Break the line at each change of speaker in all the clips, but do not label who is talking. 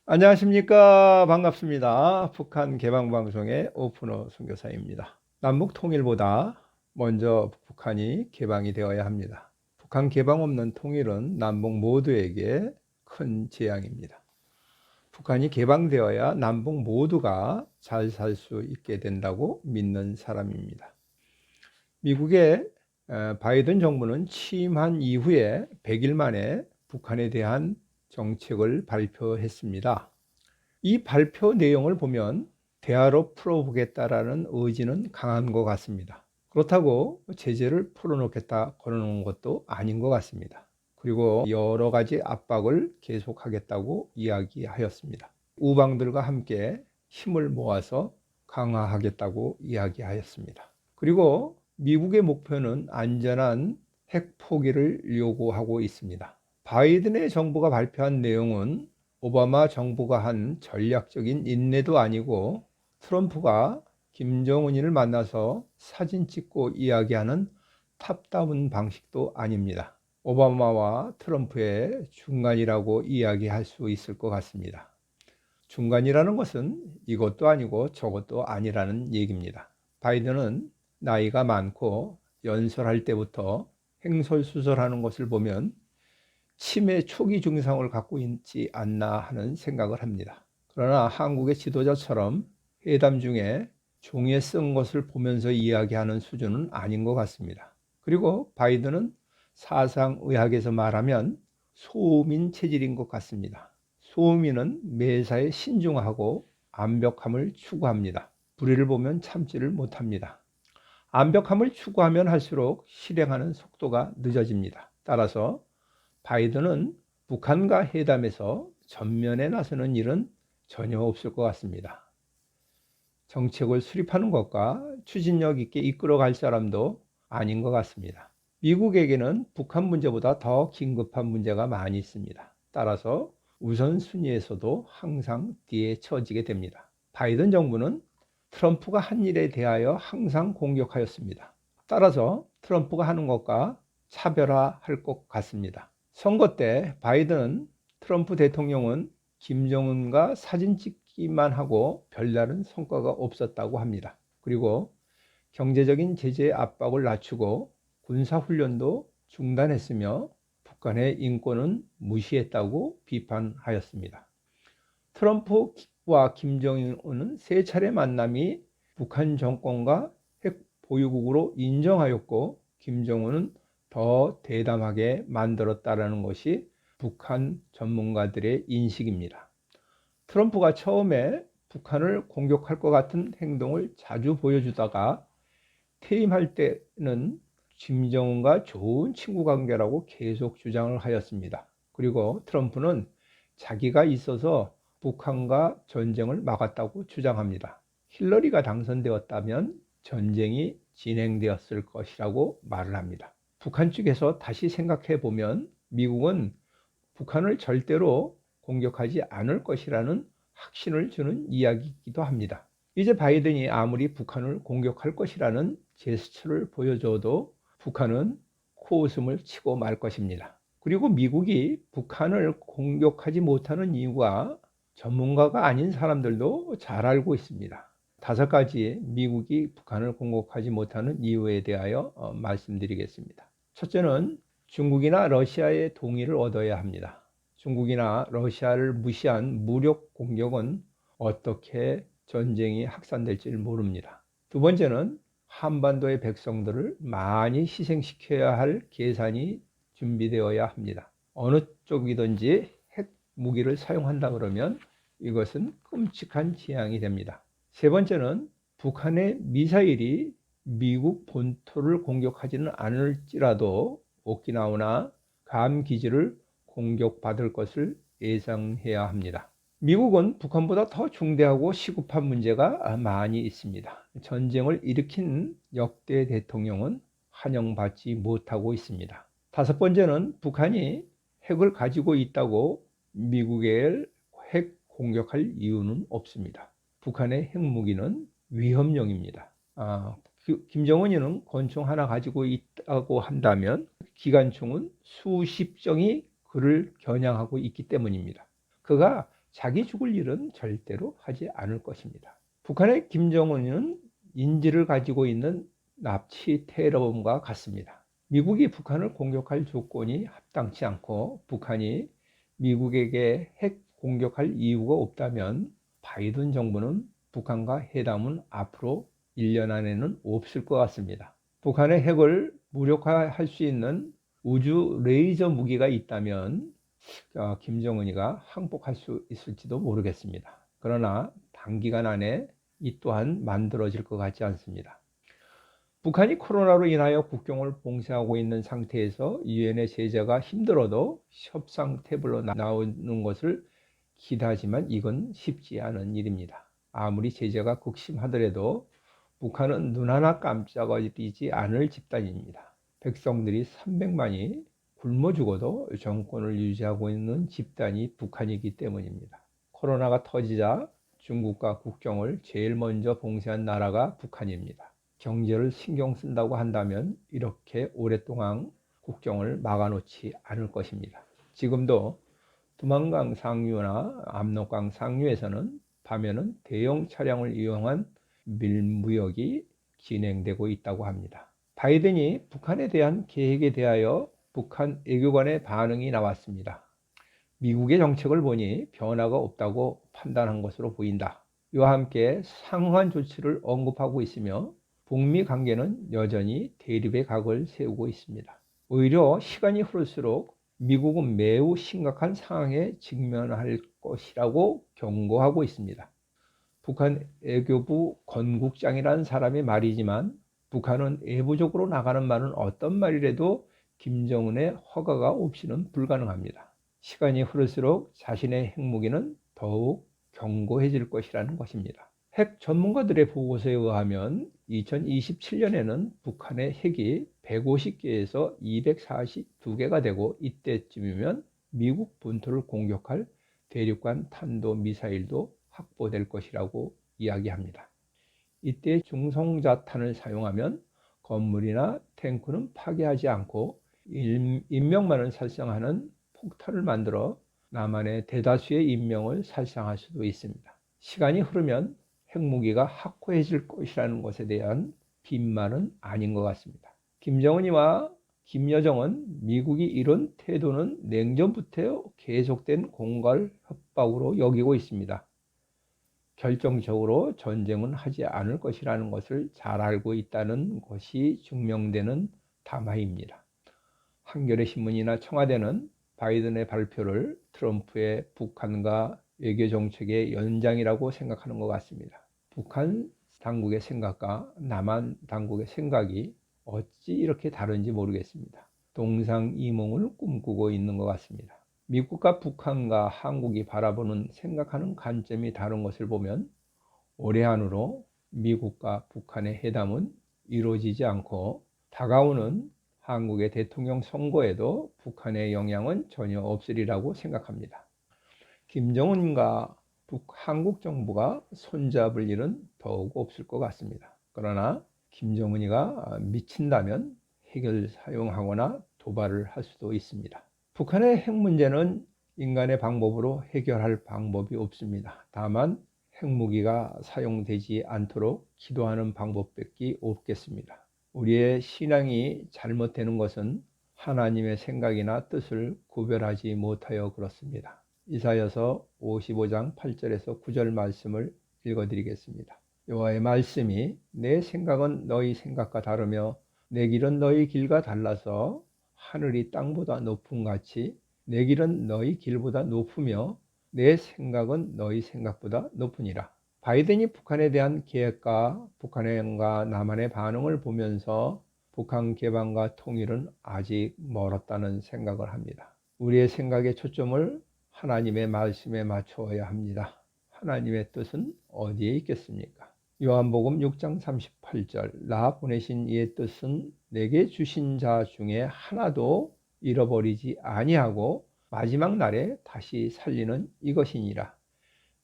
안녕하십니까. 반갑습니다. 북한 개방방송의 오픈어 선교사입니다. 남북 통일보다 먼저 북한이 개방이 되어야 합니다. 북한 개방 없는 통일은 남북 모두에게 큰 재앙입니다. 북한이 개방되어야 남북 모두가 잘 살 수 있게 된다고 믿는 사람입니다. 미국의 바이든 정부는 취임한 이후에 100일 만에 북한에 대한 정책을 발표했습니다. 이 발표 내용을 보면 대화로 풀어보겠다라는 의지는 강한 것 같습니다. 그렇다고 제재를 풀어놓겠다 그러는 것도 아닌 것 같습니다. 그리고 여러 가지 압박을 계속하겠다고 이야기하였습니다. 우방들과 함께 힘을 모아서 강화하겠다고 이야기하였습니다. 그리고 미국의 목표는 안전한 핵 포기를 요구하고 있습니다. 바이든의 정부가 발표한 내용은 오바마 정부가 한 전략적인 인내도 아니고 트럼프가 김정은이를 만나서 사진 찍고 이야기하는 탑다운 방식도 아닙니다. 오바마와 트럼프의 중간이라고 이야기할 수 있을 것 같습니다. 중간이라는 것은 이것도 아니고 저것도 아니라는 얘기입니다. 바이든은 나이가 많고 연설할 때부터 횡설수설하는 것을 보면 치매 초기 증상을 갖고 있지 않나 하는 생각을 합니다. 그러나 한국의 지도자처럼 회담 중에 종이에 쓴 것을 보면서 이야기하는 수준은 아닌 것 같습니다. 그리고 바이든은 사상의학에서 말하면 소음인 체질인 것 같습니다. 소음인은 매사에 신중하고 완벽함을 추구합니다. 불의를 보면 참지를 못합니다. 완벽함을 추구하면 할수록 실행하는 속도가 늦어집니다. 따라서 바이든은 북한과 회담에서 전면에 나서는 일은 전혀 없을 것 같습니다. 정책을 수립하는 것과 추진력 있게 이끌어갈 사람도 아닌 것 같습니다. 미국에게는 북한 문제보다 더 긴급한 문제가 많이 있습니다. 따라서 우선순위에서도 항상 뒤에 처지게 됩니다. 바이든 정부는 트럼프가 한 일에 대하여 항상 공격하였습니다. 따라서 트럼프가 하는 것과 차별화할 것 같습니다. 선거 때 바이든 트럼프 대통령은 김정은과 사진 찍기만 하고 별다른 성과가 없었다고 합니다. 그리고 경제적인 제재 압박을 낮추고 군사훈련도 중단했으며 북한의 인권은 무시했다고 비판하였습니다. 트럼프와 김정은은 세 차례 만남이 북한 정권과 핵 보유국으로 인정하였고 김정은은 더 대담하게 만들었다라는 것이 북한 전문가들의 인식입니다. 트럼프가 처음에 북한을 공격할 것 같은 행동을 자주 보여주다가 퇴임할 때는 김정은과 좋은 친구 관계라고 계속 주장을 하였습니다. 그리고 트럼프는 자기가 있어서 북한과 전쟁을 막았다고 주장합니다. 힐러리가 당선되었다면 전쟁이 진행되었을 것이라고 말을 합니다. 북한 측에서 다시 생각해 보면 미국은 북한을 절대로 공격하지 않을 것이라는 확신을 주는 이야기이기도 합니다. 이제 바이든이 아무리 북한을 공격할 것이라는 제스처를 보여줘도 북한은 코웃음을 치고 말 것입니다. 그리고 미국이 북한을 공격하지 못하는 이유가 전문가가 아닌 사람들도 잘 알고 있습니다. 5가지 미국이 북한을 공격하지 못하는 이유에 대하여 말씀드리겠습니다. 첫째는 중국이나 러시아의 동의를 얻어야 합니다. 중국이나 러시아를 무시한 무력 공격은 어떻게 전쟁이 확산될지를 모릅니다. 두 번째는 한반도의 백성들을 많이 희생시켜야 할 계산이 준비되어야 합니다. 어느 쪽이든지 핵 무기를 사용한다 그러면 이것은 끔찍한 재앙이 됩니다. 세 번째는 북한의 미사일이 미국 본토를 공격하지는 않을지라도 오키나와나 괌 기지를 공격받을 것을 예상해야 합니다. 미국은 북한보다 더 중대하고 시급한 문제가 많이 있습니다. 전쟁을 일으킨 역대 대통령은 환영받지 못하고 있습니다. 5번째는 북한이 핵을 가지고 있다고 미국의 핵 공격할 이유는 없습니다. 북한의 핵무기는 위험용입니다. 김정은이는 권총 하나 가지고 있다고 한다면 기관총은 수십 정이 그를 겨냥하고 있기 때문입니다. 그가 자기 죽을 일은 절대로 하지 않을 것입니다. 북한의 김정은은 인지를 가지고 있는 납치 테러범과 같습니다. 미국이 북한을 공격할 조건이 합당치 않고 북한이 미국에게 핵 공격할 이유가 없다면 바이든 정부는 북한과 회담은 앞으로 1년 안에는 없을 것 같습니다. 북한의 핵을 무력화할 수 있는 우주 레이저 무기가 있다면 김정은이가 항복할 수 있을지도 모르겠습니다. 그러나 단기간 안에 이 또한 만들어질 것 같지 않습니다. 북한이 코로나로 인하여 국경을 봉쇄하고 있는 상태에서 유엔의 제재가 힘들어도 협상 테이블로 나오는 것을 기대하지만 이건 쉽지 않은 일입니다. 아무리 제재가 극심하더라도 북한은 눈 하나 깜짝거리지 않을 집단입니다. 백성들이 300만이 굶어 죽어도 정권을 유지하고 있는 집단이 북한이기 때문입니다. 코로나가 터지자 중국과 국경을 제일 먼저 봉쇄한 나라가 북한입니다. 경제를 신경 쓴다고 한다면 이렇게 오랫동안 국경을 막아놓지 않을 것입니다. 지금도 두만강 상류나 압록강 상류에서는 밤에는 대형 차량을 이용한 밀무역이 진행되고 있다고 합니다. 바이든이 북한에 대한 계획에 대하여 북한 외교관의 반응이 나왔습니다. 미국의 정책을 보니 변화가 없다고 판단한 것으로 보인다. 이와 함께 상응한 조치를 언급하고 있으며 북미 관계는 여전히 대립의 각을 세우고 있습니다. 오히려 시간이 흐를수록 미국은 매우 심각한 상황에 직면할 것이라고 경고하고 있습니다. 북한 외교부 건국장이라는 사람의 말이지만 북한은 외부적으로 나가는 말은 어떤 말이라도 김정은의 허가가 없이는 불가능합니다. 시간이 흐를수록 자신의 핵무기는 더욱 견고해질 것이라는 것입니다. 핵 전문가들의 보고서에 의하면 2027년에는 북한의 핵이 150개에서 242개가 되고 이때쯤이면 미국 본토를 공격할 대륙간 탄도미사일도 확보될 것이라고 이야기합니다. 이때 중성자탄을 사용하면 건물이나 탱크는 파괴하지 않고 인명만을 살상하는 폭탄을 만들어 남한의 대다수의 인명을 살상할 수도 있습니다. 시간이 흐르면 핵무기가 확고해질 것이라는 것에 대한 빈말은 아닌 것 같습니다. 김정은이와 김여정은 미국이 이런 태도는 냉전부터 계속된 공갈 협박으로 여기고 있습니다. 결정적으로 전쟁은 하지 않을 것이라는 것을 잘 알고 있다는 것이 증명되는 담화입니다. 한겨레 신문이나 청와대는 바이든의 발표를 트럼프의 북한과 외교 정책의 연장이라고 생각하는 것 같습니다. 북한 당국의 생각과 남한 당국의 생각이 어찌 이렇게 다른지 모르겠습니다. 동상이몽을 꿈꾸고 있는 것 같습니다. 미국과 북한과 한국이 바라보는 생각하는 관점이 다른 것을 보면 올해 안으로 미국과 북한의 회담은 이루어지지 않고 다가오는 한국의 대통령 선거에도 북한의 영향은 전혀 없으리라고 생각합니다. 김정은과 한국 정부가 손잡을 일은 더욱 없을 것 같습니다. 그러나 김정은이가 미친다면 핵을 사용하거나 도발을 할 수도 있습니다. 북한의 핵 문제는 인간의 방법으로 해결할 방법이 없습니다. 다만 핵무기가 사용되지 않도록 기도하는 방법밖에 없겠습니다. 우리의 신앙이 잘못되는 것은 하나님의 생각이나 뜻을 구별하지 못하여 그렇습니다. 이사야서 55장 8절에서 9절 말씀을 읽어드리겠습니다. 여호와의 말씀이 내 생각은 너희 생각과 다르며 내 길은 너희 길과 달라서 하늘이 땅보다 높음 같이 내 길은 너희 길보다 높으며 내 생각은 너희 생각보다 높으니라. 바이든이 북한에 대한 계획과 북한과 남한의 반응을 보면서 북한 개방과 통일은 아직 멀었다는 생각을 합니다. 우리의 생각의 초점을 하나님의 말씀에 맞추어야 합니다. 하나님의 뜻은 어디에 있겠습니까? 요한복음 6장 38절 나 보내신 이의 뜻은 내게 주신 자 중에 하나도 잃어버리지 아니하고 마지막 날에 다시 살리는 이것이니라.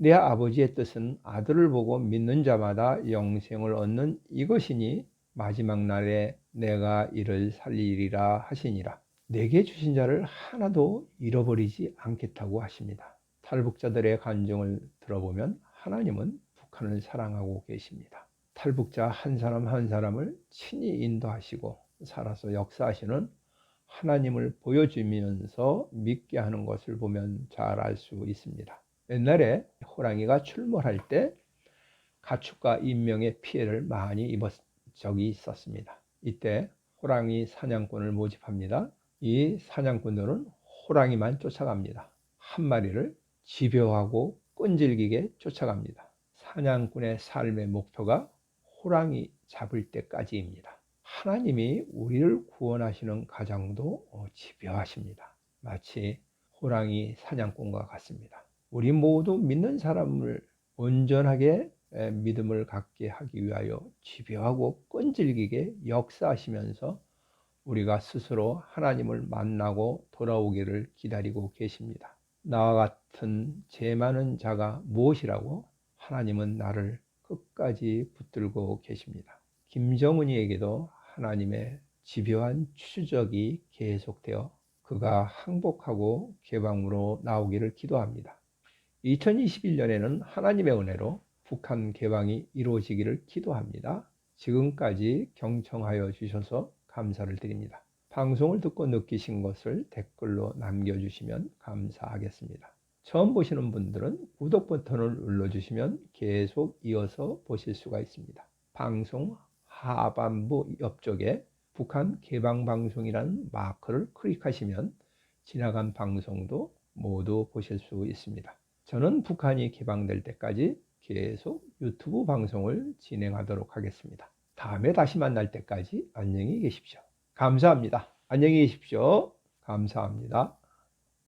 내 아버지의 뜻은 아들을 보고 믿는 자마다 영생을 얻는 이것이니 마지막 날에 내가 이를 살리리라 하시니라. 내게 주신 자를 하나도 잃어버리지 않겠다고 하십니다. 탈북자들의 간증을 들어보면 하나님은 북한을 사랑하고 계십니다. 탈북자 한 사람 한 사람을 친히 인도하시고 살아서 역사하시는 하나님을 보여주면서 믿게 하는 것을 보면 잘 알 수 있습니다. 옛날에 호랑이가 출몰할 때 가축과 인명의 피해를 많이 입은 적이 있었습니다. 이때 호랑이 사냥꾼을 모집합니다. 이 사냥꾼들은 호랑이만 쫓아갑니다. 한 마리를 집요하고 끈질기게 쫓아갑니다. 사냥꾼의 삶의 목표가 호랑이 잡을 때까지입니다. 하나님이 우리를 구원하시는 가장도 집요하십니다. 마치 호랑이 사냥꾼과 같습니다. 우리 모두 믿는 사람을 온전하게 믿음을 갖게 하기 위하여 집요하고 끈질기게 역사하시면서 우리가 스스로 하나님을 만나고 돌아오기를 기다리고 계십니다. 나와 같은 죄 많은 자가 무엇이라고 하나님은 나를 끝까지 붙들고 계십니다. 김정은이에게도 하나님의 집요한 추적이 계속되어 그가 항복하고 개방으로 나오기를 기도합니다. 2021년에는 하나님의 은혜로 북한 개방이 이루어지기를 기도합니다. 지금까지 경청하여 주셔서 감사를 드립니다. 방송을 듣고 느끼신 것을 댓글로 남겨주시면 감사하겠습니다. 처음 보시는 분들은 구독 버튼을 눌러주시면 계속 이어서 보실 수가 있습니다. 방송 하반부 옆쪽에 북한 개방방송이라는 마크를 클릭하시면 지나간 방송도 모두 보실 수 있습니다. 저는 북한이 개방될 때까지 계속 유튜브 방송을 진행하도록 하겠습니다. 다음에 다시 만날 때까지 안녕히 계십시오. 감사합니다. 안녕히 계십시오. 감사합니다.